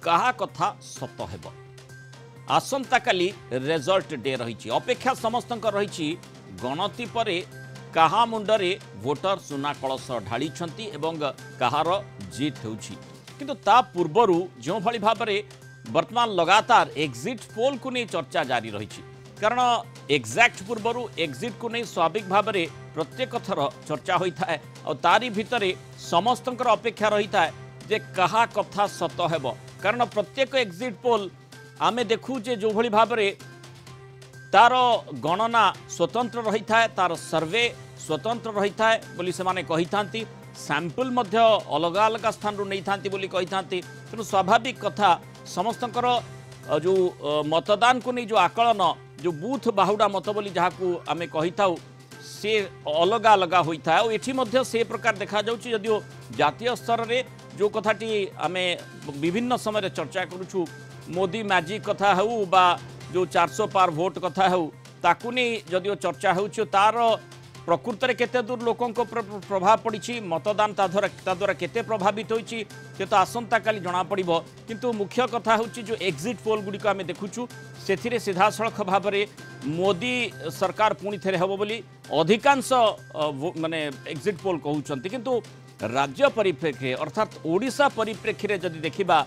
कहा कथा सत हेब आसंता काली रिजल्ट डे रही अपेक्षा समस्त रही गणति पर कहा मुंडरे भोटर सुना कलश ढाली कहार जीत होती ता पूर्वर जो भली भाव वर्तमान लगातार एग्जिट पोल को नहीं चर्चा जारी रही कारण एग्जैक्ट पूर्वर एग्जिट को नहीं स्वाभाविक भाव में प्रत्येक थर चर्चा होता है और तारी भितर समस्त अपेक्षा रही है जे कहा कथा सत हेब कारण प्रत्येक एग्जिट पोल आमे देखुचे जो भली भाव में तार गणना स्वतंत्र रही है तार सर्वे स्वतंत्र रही है बोली से माने कही थांती सैंपल मध्य अलग अलग स्थान नहीं थांती बोली कही थांती तेणु स्वाभाविक कथा समस्तंकर जो मतदान को नहीं जो आकलन जो बूथ बाहुडा मत बोली जहाँ आमे कही थाउ से अलग अलग होता है और एठी मध्य से प्रकार देखा जाउछि यदिओ जातीय स्तर रे जो कथाटी आमे विभिन्न समय चर्चा करूछु मोदी मैजिक कथा हो बा जो 400 पार वोट कथा हो ताकू नहीं जदिओ चर्चा हो तार प्रकृत में केते दूर लोकों को प्रभाव पड़ी मतदान द्वारा केते प्रभावित होती तो आसंता काली जना पड़ो किंतु मुख्य कथा हूँ जो एग्जिट पोल गुड़िक आम देखुचु से सीधा सड़क भाव में मोदी सरकार पुणी थे हम बोली अधिकांश माने एग्जिट पोल कहते किंतु राज्य परिप्रेक्षी अर्थात ओडिशा परिप्रेक्षी जदि देखा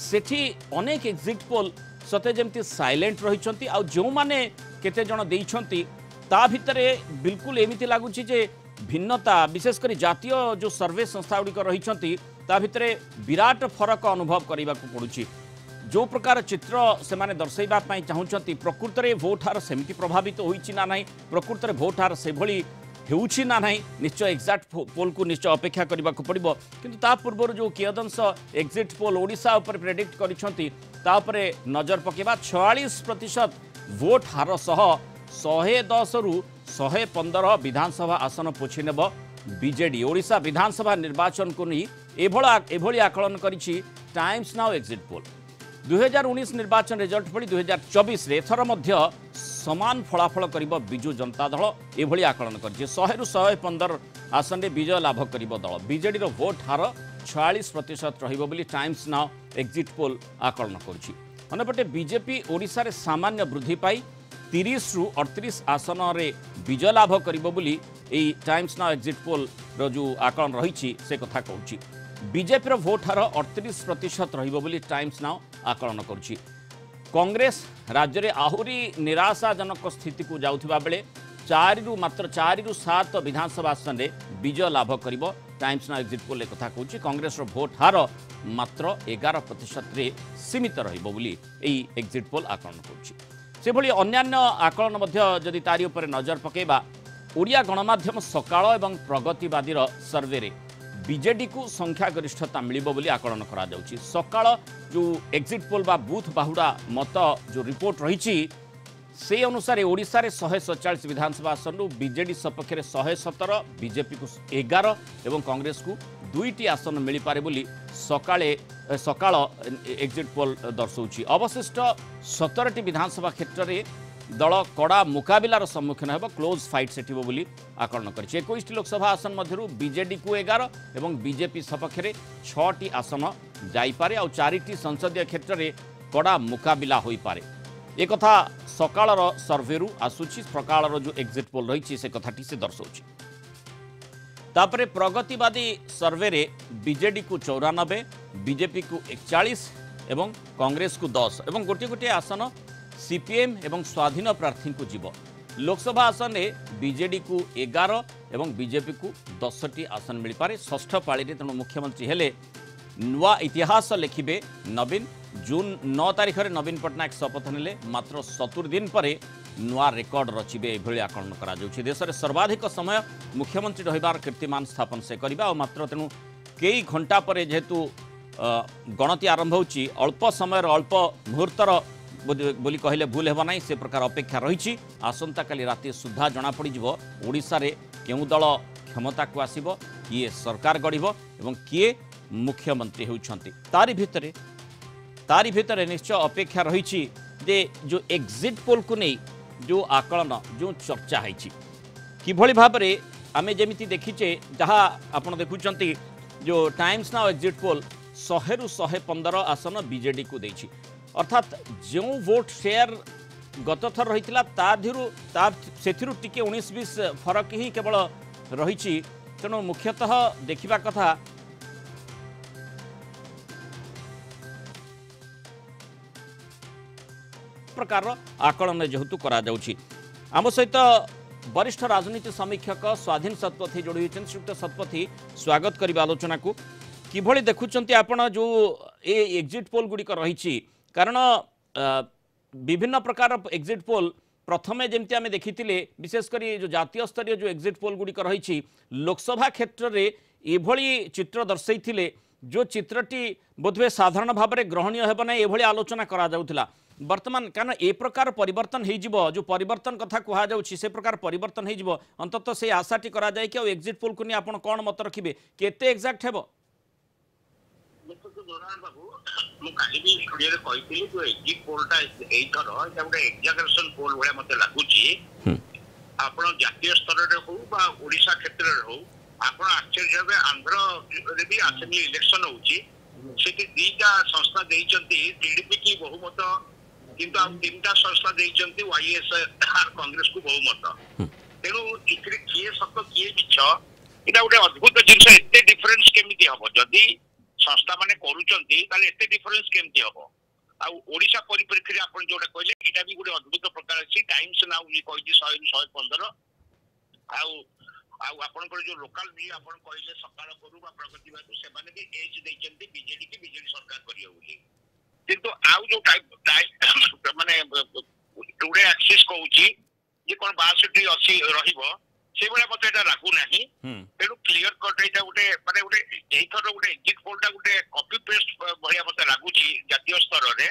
सेठी अनेक एग्जिट पोल सते जमती साइलेंट रही जो माने केते जण देइछंती ता भितरे बिल्कुल एमिति लागुची जे भिन्नता विशेषकर जातीय जो सर्वे संस्था गुड़िक रही ता भितरे विराट फरक अनुभव करने को पड़ुची जो प्रकार चित्र से माने दर्शैबा पई चाहूचंती प्रकृत में भोट हार सेमिति प्रभावित होईची ना नहीं प्रकृत में भोट हार से भली हेउची ना नहीं निश्चय एक्जाक्ट पोल को निश्चय अपेक्षा करने को पड़ो किंतु ता पूर्व जो कियदंश एग्जिट पोल ओडिशा उपर प्रेडिक्ट करिसंती ता उपरे नजर पकेबा 46% वोट हार सह 110 रु 115 विधानसभा आसन पोछि नेब बीजेडी ओडिशा विधानसभा निर्वाचन को नहीं एभली आकलन करिछि टाइम्स नाउ एग्जिट पोल 2019 निर्वाचन रिजल्ट पड़ी 2024 रे एथर मध्य समान फलाफल करिब बिजु जनता दल एभली आकलन करिछि 100 रु 115 आसन रे विजय लाभ करिब दल बीजेडी रो वोट हार 46% रहिबो बोली टाइम्स नाउ एग्जिट पोल आकलन करिछि अनेपटे बीजेपी ओडिशा रे सामान्य वृद्धि पाई 30 रु 38 आसन रे विजय लाभ करिबो बोली एई टाइम्स नाउ एग्जिट पोल रो जो आकलन रही से कथा कहूछि बीजेपी भोट हार 38% रहिबो बोली टाइम्स नाउ आकलन करुछि कांग्रेस राज्य में आहुरी निराशाजनक स्थिति को जाउथिबा बेले मात्र 4 रु 7 विधानसभा आसन रे विजय लाभ करिबो टाइम्स नाउ एग्जिट पोल कथा कहूछि कांग्रेस रो भोट हार मात्र 11% रे सीमित रहिबो बोली एई एग्जिट पोल आकलन करुछि से भली अन्यान्य आकलन मध्य जदि तारी उपर नजर पकेबा ओडिया गणमाध्यम सकाळ एवं प्रगतिवादी सर्वे रे बीजेडी को संख्यागरिष्ठता मिलिबो बोली आकलन करा जाउछि सकाळ जो एग्जिट पोल बा बूथ बाहुडा मत जो रिपोर्ट रही से अनुसार ओडिशा रे 147 विधानसभा आसन बीजेडी सपक्ष 117 बीजेपी को 11 एवं कांग्रेस को 2टी आसन मिल पारे बोली सकाळ एग्जिट पोल दर्शाउछि अवशिष्ट 17टी विधानसभा क्षेत्र में दल कड़ा मुकाबिलार सम्मुखीन होब क्लोज फाइट सेटिबो बोली आकलन करिछि 21 लोकसभा आसन मध्यरु बीजेडी को 11 एवं बीजेपी सपक्ष 6टी आसन जाइपारे और 4टी संसदीय क्षेत्र में कड़ा मुकाबिला होई पारे एक कथा सकाळर सर्वेरु आसुछि सकाळर जो एग्जिट पोल रही से कथाटी से दर्शाउछि तापरे प्रगतिवादी सर्वे रे बीजेडी को 94 बीजेपी को 41 एवं कांग्रेस को 10 एवं गोटे गोटे आसन सीपीएम एवं स्वाधीन प्रार्थी को जीव लोकसभा आसन में बीजेडी को 11 एवं बीजेपी को 10टी आसन मिल पारे षष्ठ पाली तेणु मुख्यमंत्री हेले नुआ इतिहास लिखिबे नवीन जून 9 तारिख में नवीन पट्टनायक शपथ नेले मात्र 70 दिन पर नुआ रेकर्ड रचिबे एभली आकलन करा जाउछि देश में सर्वाधिक समय मुख्यमंत्री रहिबार कीर्तिमान स्थापन से करबा और मात्र तेणु कई घंटा पर जेहेतु गणति आरंभ होछि अल्प समय अल्प मुहूर्तर बोली कहले भूल हेब नहीं से प्रकार अपेक्षा रही आसंता काली राति सुधा जना पड़ ओडिशा रे केउ दल क्षमता को आसीबो किए सरकार गढ़िबो एवं किए मुख्यमंत्री होउछंती तारी भितर निश्चय अपेक्षा रही जे जो एग्जिट पोल को नहीं जो आकलन जो चर्चा है किभली भाव में आमे जेमिति देखीचे जहाँ आपण देखुचंती जो टाइम्स नाउ एग्जिट पोल 100 रु 115 आसन बीजेडी को देछि अर्थात जो वोट शेयर गत थर रही से टिके 19-20 फरक ही केवल रही तेणु मुख्यतः देखा कथा प्रकार आकलन जेहेतु करा जाउछि। आम सहित वरिष्ठ राजनीति समीक्षक स्वाधीन शतपथी जोड़ी होती श्रीयुक्त शतपथी स्वागत करबा आलोचना को किभଳି देखुचंती आपण जो ए एग्जिट पोल गुड़िक रही कारण विभिन्न प्रकार एग्जिट पोल प्रथमे जमती आम देखी विशेषकर जो जातीय स्तरीय जो एग्जिट पोल गुड़िक रही लोकसभा क्षेत्र में ये चित्र दर्शाई जो चित्रटी बोधवे साधारण भाव में ग्रहणीय हेब ना ये आलोचना करा जाउथिला वर्तमान कारण ए प्रकार परिवर्तन हो जो परिवर्तन कथा कहुँ से प्रकार परिवर्तन हो अंततः से आशाटी करा जाए कि एग्जिट पोल को नहीं आप कौन मत रखिए केते एक्जाक्ट हेबो बाबू मु काली भी स्टूडियो रे कहितली जो एग्जिट पोलटा एई थरो एटा गोटे एग्जागरेशन पोल भले मते लागुची आपण जातीय स्तर रे हो बा ओडिसा क्षेत्र रे हो आपण आश्चर्य हेबे आंध्र रे भी असेंबली इलेक्शन होउची सेठी दीटा संस्था देइचंती टीडीपी की बहुमत किंतु आ तीनटा संस्था देइचंती वाईएसआर कांग्रेस को बहुमत तेनु इकरे किए सत किए मिछ एटा गोटे अद्भुत जिंस एते डिफरेंस केमिति हबो जदी संस्था माने करूचंती ताले एते डिफरेंस केमती हबो आ ओडिसा परिप्रेक्षी रे आपण जोटा कहले एटा भी गुटे अद्भुत प्रकार अछि टाइम्स नाउ ये कहिछि 100 115 आ आपण पर जो लोकल भी आपण कहले सकाळ करू बा प्रगतिवाद से माने भी एज देइचंती बीजेडी की बीजेडी सरकार करियो बोली किंतु आउ जो टाइप माने टुडे एक्सिस कहूची जे कोन 62 80 रहिबो से बेला मते एटा लागू नाही तेनु क्लियर कट एटा गोटे माने गोटे एई थर गोटे एग्जिट पोलटा गोटे कॉपी पेस्ट भलिया मते लागूची जातीय स्तर रे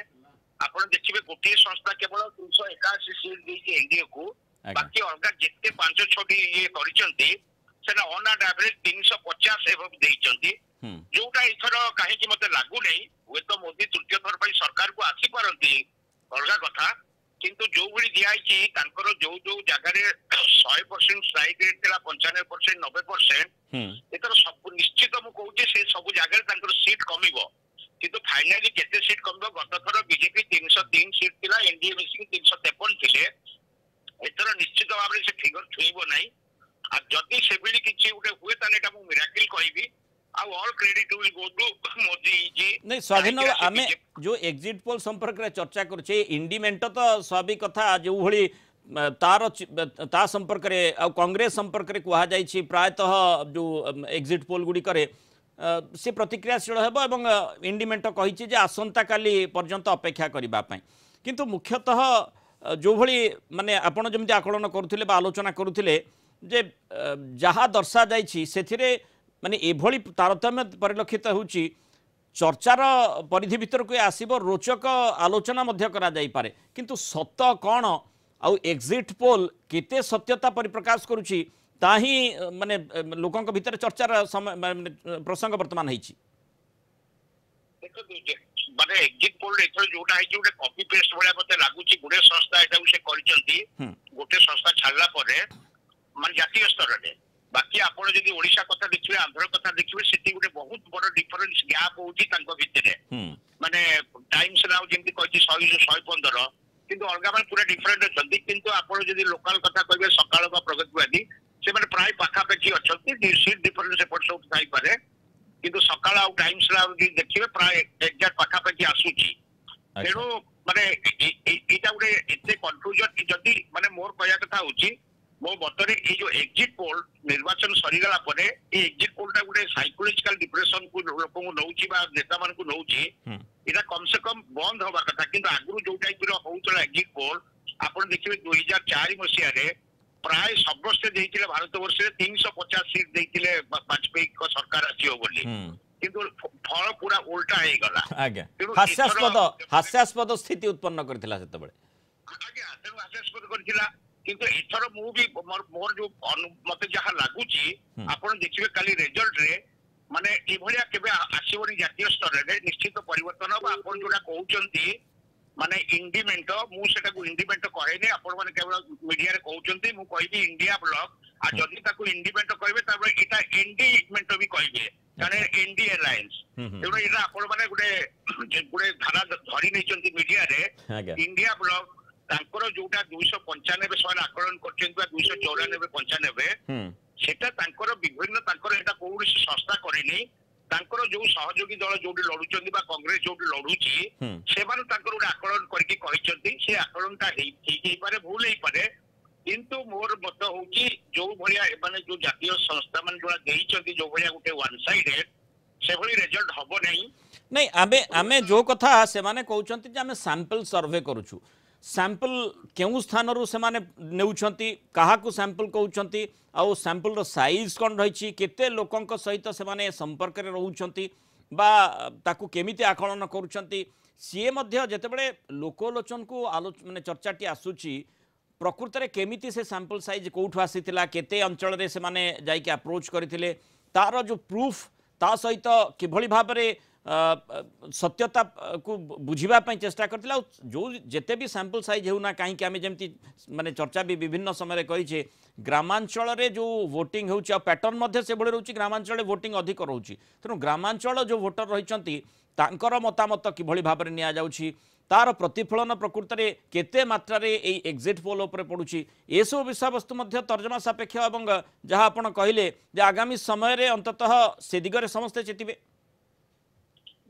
आपण देखिबे गोटे संस्था केवल 381 सीट देइचे एनडीए को बाकी अलगा जेते 5-6 ये करिसंती सेना ऑन एंड एवरेज 350 एवब देइचंती जोटा एई थर काहे कि मते लागू नै होय तो मोदी तृतीय थर पई सरकार को आसी पारंती अलगा कथा किंतु जो भली दियाई तांकर जो जो जगह रे 100% स्ट्राइक रेट थिला 95% 90% एतर सब निश्चित मु कहूची से सब जगह रे तांकर सीट कमिबो किंतु फाइनली केते सीट कमिबो गत थर बीजेपी 303 सीट थिला एनडीए मिसिंग 353 थिले एतर निश्चित भाव रे से फिगर छुईबो नै आ जदी से बिली किछि उठे हुए ताने एटा मु मिराकल कहबी all credit will go to Modi ji नहीं स्वाधीन आमे जो एग्जिट पोल संपर्क रे चर्चा करछे इंडिमेंट तो स्वाभाविक कथा जो भली तार ता संपर्क रे आ कांग्रेस संपर्क रे कहा जाय छी प्रायतः जो एग्जिट पोल गुडी करे से प्रतिक्रियाशील हेबो एवं इंडिमेंट कहि छी जे आसंता काली पर्यंत अपेक्षा करबा पई किंतु मुख्यतः जो भली माने आपण जेमति आकलन करूथिले बा आलोचना करूथिले जे जहा दर्शा जाय छी सेथिरे माने एभली तारतम्य परिलक्षित होउची चर्चार परिधि भीतर को आसीबो रोचक आलोचना मध्य करा जाई पारे किंतु सत्य कौन आउ एग्जिट पोल केते सत्यता परिप्रकाश करूची ताही माने लोकंक भीतर चर्चार प्रसंग वर्तमान हेची देखो माने एग्जिट पोल एथर जोटा है जोटे कॉपी पेस्ट भले मते लागुची गुडे संस्था एटा से करिसंती गोटे संस्था छाडला परे माने जातीय स्तर रे बाकी आपण जदी ओडिशा कथा देखिबे आंध्र कथा देखिबे सेठी गुटे बहुत बड़ डिफरेंस गैप होउची तांको भितरे माने टाइम्स नाउ जेंति कहछि 100 115 किंतु अलगा माने पूरा डिफरेंट अछंती किंतु आपण जदी लोकल कथा कहबे सकाळ बा प्रगतिवादी से माने प्राय पाखा पेखी अछंती सीट डिफरेंस एपट सब थाई पारे किंतु सकाळ आउ टाइम्स नाउ जदी देखिबे प्राय एग्जैक्ट पाखा पेखी आसुची तेनो माने एटा गुटे एते कंफ्यूजन जदी माने मोर कहया कथा होउची मो मतरे ए जो एग्जिट पोल निर्वाचन सरी गला परे ए एग्जिट पोलटा गुटे साइकोलॉजिकल डिप्रेशन को लोक को नउची बा नेता मान को नउची एटा कम से कम बंद होबा कथा किंतु आगु जो टाइप रो होउतला एग्जिट पोल आपण देखिबे 2004 मसिया रे प्राय सबस्ते देइतिले भारत वर्ष रे 350 सीट देइतिले वाजपेयी को सरकार आसीओ बोली किंतु फल पूरा उल्टा हे गला आज्ञा हास्यास्पद स्थिति उत्पन्न करथिला सेते बेले आज्ञा तेनु हास्यास्पद करथिला किंतु एथर मु भी मोर जो मते जहा लागुची आपण देखिबे काली रिजल्ट रे माने ए भलिया केबे आसीबनी जातीय स्तर रे निश्चित परिवर्तन बा आपण जोडा कहउचंती माने इंडिमेंट मु सेटा को इंडिमेंट कहे नै आपण माने केवल मीडिया रे कहउचंती मु कहबी इंडिया ब्लॉक आ जदी ताको इंडिमेंट कहबे तबे एटा इंडिमेंट भी कहबे कारण एनडी एलायंस तेणु यहाँ आपण मैंने गोटे गोटे धारा धरी नहीं मीडिया रे इंडिया ब्लॉक तांकर जोटा 295 से आकलन कर 294-95 सेटा तांकर विभिन्न तांकर एटा कोन संस्था करिनी तांकर जो सहयोगी दल जोटी लड़ुचंदी बा कांग्रेस जोटी लड़ुची सेमान तांकर गोटे आकलन करके कहिसंती से आकलनटा ठीक ही पारे भूल ही पारे किंतु मोर मत होची जो भलिया माने जो जातीय संस्था मान जोड़ा देइचंती जो भलिया गोटे वन साइडेड से भली रिजल्ट हबो नहीं आमे जो कथा से माने कहउचंती जे आमे सैंपल सर्वे करूछु सैंपल केउ स्थान रो से माने नेउचंती काहा को सैंपल कहउचंती आउ सैंपल रो साइज कोन रहिछि केते लोकंक सहित से माने संपर्क रे रहउचंती बा ताकू केमिति आकलन करूचंती सीए मध्य जेतेबेले लोकलोचन को माने चर्चाटी आसुची प्रकृत में केमिति से सैंपल साइज कौठु आसीथिला केते अंचल रे से माने जाई के अप्रोच करथिले तार जो प्रूफ ता सहित किभली भाव में सत्यता को बुझिबा पई चेष्टा करथिला जो जेते भी सैंपल साइज हेउना काहे कि आमे जेमति माने चर्चा भी विभिन्न समय रे कहिछे ग्रामांचल रे जो वोटिंग होउची आ पैटर्न मध्ये से बळे रहउची ग्रामांचल रे वोटिंग अधिक रहउची तेनु ग्रामांचल जो वोटर रहिचंती तांकर मतामत किभली भाव में निया जाउची तार प्रतिफलन प्रकृत में केते मात्रा रे एई एग्जिट पोल उपर पड़ुची ए सब विषय वस्तु मध्य तर्जमा सापेक्ष एवं जहाँ आपण कहले जे आगामी समय रे अंततः से दिगरे समस्ते चेतिबे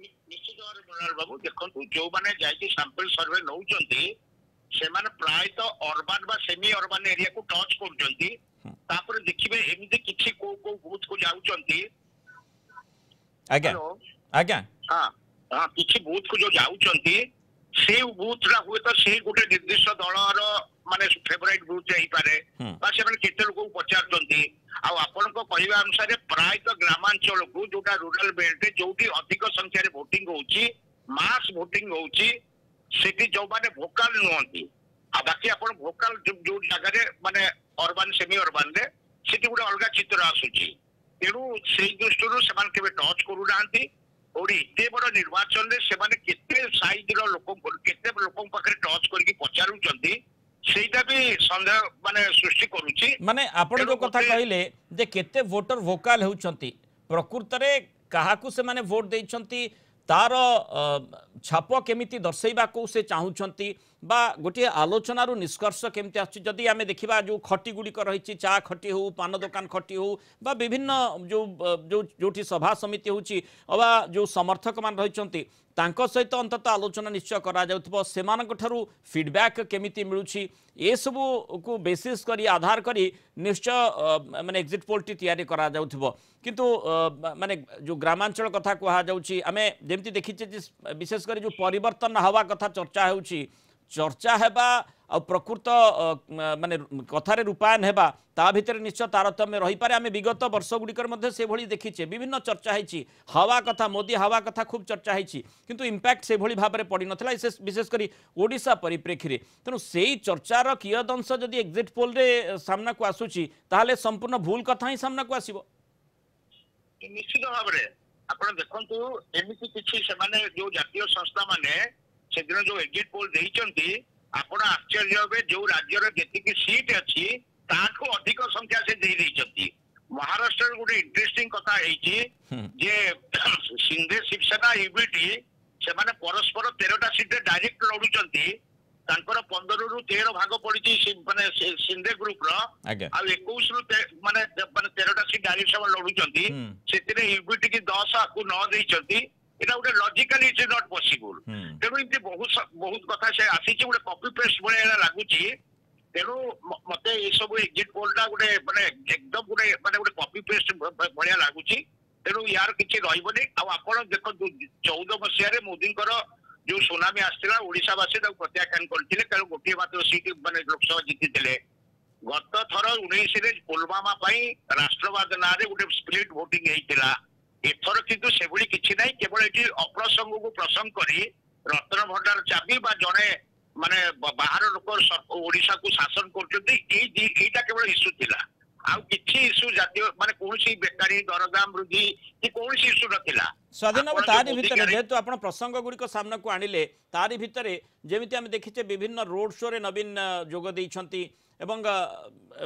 निश्चित भाव मनोहर बाबू देखंतु जो माने जाई सैंपल सर्वे नउचंती से माने प्राय तो अर्बन बा सेमी अर्बन एरिया को टच करचंती तापर देखिबे एमिते किछि को बूथ को जाउचंती आज्ञा आज्ञा हां हां किछि बूथ को जो जाउचंती से बूथ रा हुए तो से गोटे निर्दिष्ट दलर माने फेवरेट बूथ रही पारे बा से माने केते लोक पचारचंती आ आपन को कहवा अनुसार प्राय तो ग्रामांचल को जोटा रूरल बेल्ट जोटी अधिक संख्या रे वोटिंग होउची मास वोटिंग होउची सेठी जो माने भोकाल नहंती आ बाकी अपन भोकाल जो जगह रे माने अर्बन सेमी अर्बन रे सेठी गोटे अलगा चित्र आसुची तेणु से दृष्टि से माने केबे टच करू नांती और इते बड़ निर्वाचन रे से माने केते साइज रो लोक केते लोक पाखरे टच करके पचारुचंती सेटा भी संदेह माने सृष्टि करूची माने आपण जो कथा कहले जे केते वोटर वोकल होउचंती प्रकृत रे काहाकू से माने वोट देइचंती तार छाप केमिति दर्शैबा को से चाहुचंती बा गोटे आलोचना रु निष्कर्ष केमिति आछि जदि आमे देखिबा जो खटी गुडी कर रहिछि चा खटी हो पान दुकान खटी हो बा विभिन्न जो जो जोठी सभा समिति होछि अबा जो समर्थक मान रहिचंती तांको सहित अंतत आलोचना निश्चय करा जाउथबो सेमानक ठारू फीडबैक केमिति मिलुछि ए सबु को बेसिस करी आधार करी निश्चय माने एग्जिट पोल टी तयारी करा जाउथबो किंतु माने जो ग्रामांचल कथा कहा जाउछि आमे जेमति देखिछे विशेष करी जो परिवर्तन हवा कथा चर्चा होउछि चर्चा हेबा आ प्रकृत माने कथारे रूपायन हेबा ता भितर निश्चय तारतम्य रही पारे आमे विगत वर्ष गुडिकर मध्ये से भली देखिछे विभिन्न चर्चा हैछि हवा कथा मोदी हवा कथा खूब चर्चा हैछि किंतु इंपैक्ट से भली भाबरे पड़ी नथला विशेष करी ओडिसा परिप्रेक्षी रे तेनु सेही चर्चार कियदंश जदि एग्जिट पोल रे सामना को आसुछि ताहाले संपूर्ण भूल कथा ही सामना को आसीबो निश्चित भाबरे आपण देखंतु एमिति किछि से माने जो जातीय संस्था माने सेदिन जो एग्जिट पोल देइचंती आपण आश्चर्य होबे जो राज्य रे जेतिकी सीट अछि ताको अधिक संख्या से देइ देइचंती महाराष्ट्र गोटे इंटरेस्टिंग कथा हैछि जे सिंधे शिवसेना यूबीटी से माने परस्पर 13टा सीट डायरेक्ट लडुचंती तांकर 15 रु 13 भाग पडिछि माने सिंधे ग्रुप रो आ 21 रु माने 13टा सीट डायरेक्ट सब लडुचंती सेतिरे यूबीटी की 10 को 9 देइचंती एटा गोटे logically it is not possible तेणु इनते बहुत कथा से आसी गोटे कॉपी पेस्ट भले लागुची तेणु मते ये सब एग्जिट पोलटा गोटे माने एकदम गोटे माने गोटे कॉपी पेस्ट भलिया लागुची तेणु यार किछि रहिबनी आ आपण देखो 14 मसिया रे मोदींकर जो सुनामी आस्थिला ओडिसावासी ताको प्रत्याख्यान करथिले कारण गोटे मात्र सीट माने लोकसभा जीतिथिले गत थर 19 रे पुलवामा पई राष्ट्रवाद नारे गोटे स्प्लिट वोटिंग हेइतिला एथर किंतु सेभली किछि नै केवल एटी अप्रसंग को प्रसंग करी रत्न भंडार चाबी बा जणे माने बाहर लोक ओडिसा को शासन करछथि एटा केवल इश्यू थिला आउ किछि इश्यू जातीय माने कोनसी बेकारी दरदाम वृद्धि कि कोनसी इश्यू नथिला स्वाधीन बाबू तारी भितर जेहेतु आप प्रसंग गुड़िक सामना को आनिले तारी भितर जेमिति आम देखिचे विभिन्न रोड शो रे नवीन जोग देइछंती एवं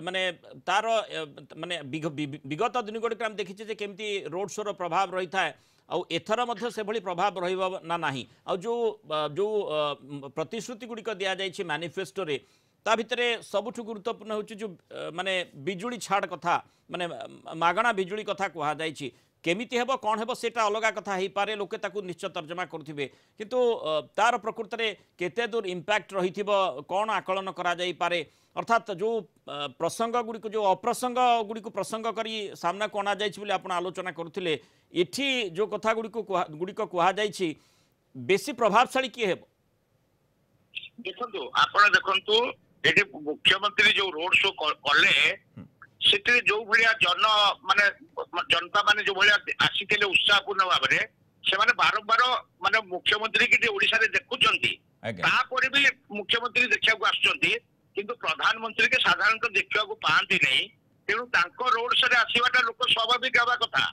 माने तार माने विगत दिन गुड़िक आम देखिचे जे केमती रोड शो रो प्रभाव रही था आउ एथर मध्य से भली प्रभाव रहिबो ना नाही आउ जो जो प्रतिश्रुति गुड़िक दिया जाइछि मैनिफेस्टो रे ता भितरे सबुठु गुरुत्वपूर्ण होछि जो माने बिजुली छाड़ कथा माने मागणा बिजुली कथा कहा जाइछि केमिति हेबो कोन हेबो सेटा अलगा कथा हेई पारे लोके ताकू निश्चय तर्जमा करथिबे किंतु तार प्रकृति रे केते दूर इंपैक्ट रहिथिबो कोन आकलन करा जाई पारे अर्थात जो प्रसंग गुड़िक जो अप्रसंग गुड़िक प्रसंग करी सामना को अना जाइछि बोली आपण आलोचना करथिले एठी जो कथा गुड़िक कहा जाइछि बेसी प्रभावशाली किए हेबो देखंतु आपण देखंतु एठी मुख्यमंत्री जो रोड शो कले सेठी जो भलिया जन माने जनता माने जो भलिया आसीथिले उत्साहपूर्ण भाबरे से माने बारंबार माने मुख्यमंत्री की ओडिसा रे देखुचंती तापर भी मुख्यमंत्री देखिया को आछंती किंतु प्रधानमंत्री के साधारणतः देखिया को पांती नहीं तेणु तांको रोड शो रे आसीबाटा लोक स्वाभाविक हवा कथा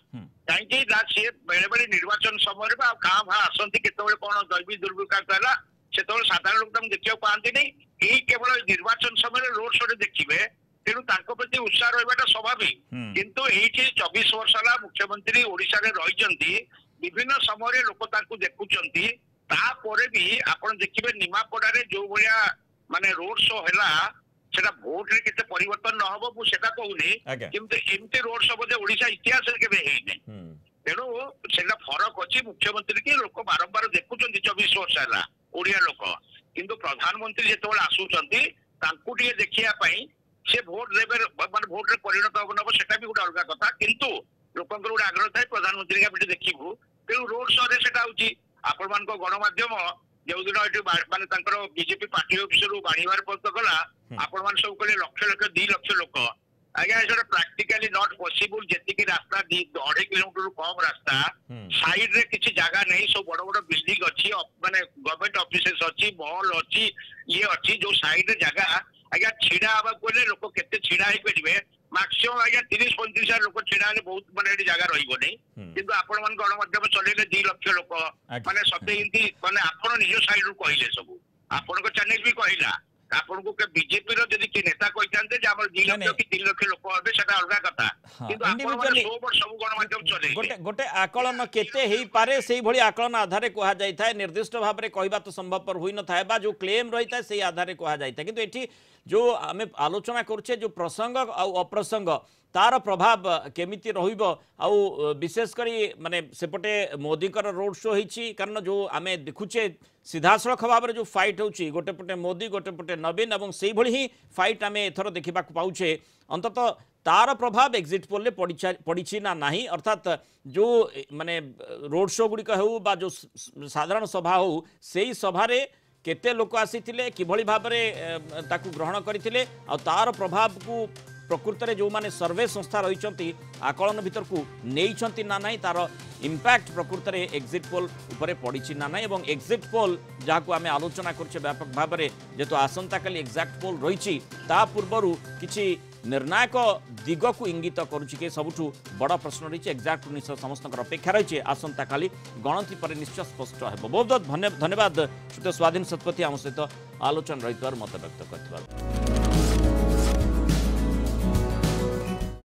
काई ना से बेले बेले निर्वाचन समय रे का भा आसंती केतबेले कोन दैवी दुर्विपाक होला सेतबेले साधारण लोक तांको देखिया पांती नहीं एही केवल निर्वाचन समय रोड शो रे देखिबे तेणु तांको प्रति उत्साह रहिबाटा स्वाभाविक किंतु एही 24 वर्ष होला मुख्यमंत्री ओडिसा रे रहिचंती विभिन्न समय रे लोक तांको देखुचंती तापर भी आपण देखिबे निमापड़ा रे जो भलिया माने रोड शो हैला सेटा वोट रे केते परिवर्तन न होबो मु सेटा कहूनी किंतु एमते रोड शो बदे ओडिसा इतिहास रे केबे हेइ नै तेणु सेटा फरक अछि मुख्यमंत्री के लोक बारंबार देखुचंती 24 वर्ष हैला ओडिया लोक किंतु प्रधानमंत्री जेतबेले आसुचंती तांकु टिके देखिया पई से वोट देबे माने वोट रे परिणत होबो न सेटा भी गोटे अलग कथा किंतु लोकंकर गोटे आग्रह थाए प्रधानमंत्री का देखिबू तेणु रोड शो रे सेटा होची आपण मानको गणमाध्यम जो दिन ये माने बीजेपी पार्टी ऑफिस बाढ़ पद गला आपण मान सब कहले लक्ष लक्ष 2 लाख लोक आज्ञा एटा प्रैक्टिकली नॉट पॉसिबल जेतिकी रास्ता 2.5 किलोमीटर कम रास्ता साइड रे किछि जगह नहीं सब बड़ बड़ बिल्डिंग अछि माने गवर्नमेंट ऑफिसेस अछि मॉल अछि ये अछि जो साइड रे जगह आज्ञा छिड़ा आबा कोले लोक केते छिड़ा हे परिबे मैक्सिमम आज्ञा 30-35 लोक छिड़ा हेले बहुत माने एटी जगह रहिबो नै किंतु आपण मान गणमाध्यम चलेले 2 लाख लोक माने सते इंती माने आपण निज साइड रू कहिले सब आपण को चैनल भी कहिला आपण को के बीजेपी रो जदी कि नेता कहितांते जे हमर 2 लाख कि 3 लाख लोक होबे सेटा अलगा कथा किंतु आपण माने 100 वर्ष सब गणमाध्यम चले गोटे आकलन केते हेई पारे सेही भली आकलन आधारे कहा जाई थाए निर्दिष्ट भाव रे कहबा तो संभव पर होई न थाए बा जो क्लेम रही थाए सेही आधारे कहा जाई थाए किंतु एठी जो आमे आलोचना करछे जो प्रसंग आ अप्रसंग तार प्रभाव केमिति रहिबो आउ विशेष करी माने सेपटे मोदी कर रोड शो हिची कारण जो आमे देखुचे सीधासलख भाव जो फाइट होची गोटे पटे मोदी गोटे पटे नवीन एवं सेही भली ही फाइट आमे एथर देखिबा पाउछे अंततः तार प्रभाव एग्जिट पोल ले पड़ी ना नहीं अर्थात जो माने रोड शो गुड़ी हो बा जो साधारण सभा हो सेही सभा रे केते लोक आसीथिले किभली भाव रे ताकू ग्रहण करथिले आ तार प्रभाव को प्रकृत में जो माने सर्वे संस्था रही आकलन भीतर को नहीं ना नहीं तार इंपैक्ट प्रकृत में एग्जिट पोल उपरे पड़ी ना नहीं और एग्जिट पोल जहाँ को आम आलोचना करछे व्यापक भाव में जेहेतु आसंता काली एग्जैक्ट पोल रही पूर्वर किसी निर्णायक दिग को इंगित करुच्ची सबुठु बड़ प्रश्न रही एग्जैक्ट निश्चय समस्त अपेक्षा रही आसंता काली गणति पर निश्चय स्पष्ट है। बहुत बहुत धन्यवाद श्रुत स्वाधीन शतपथी आम सहित आलोचना रही मत व्यक्त कर।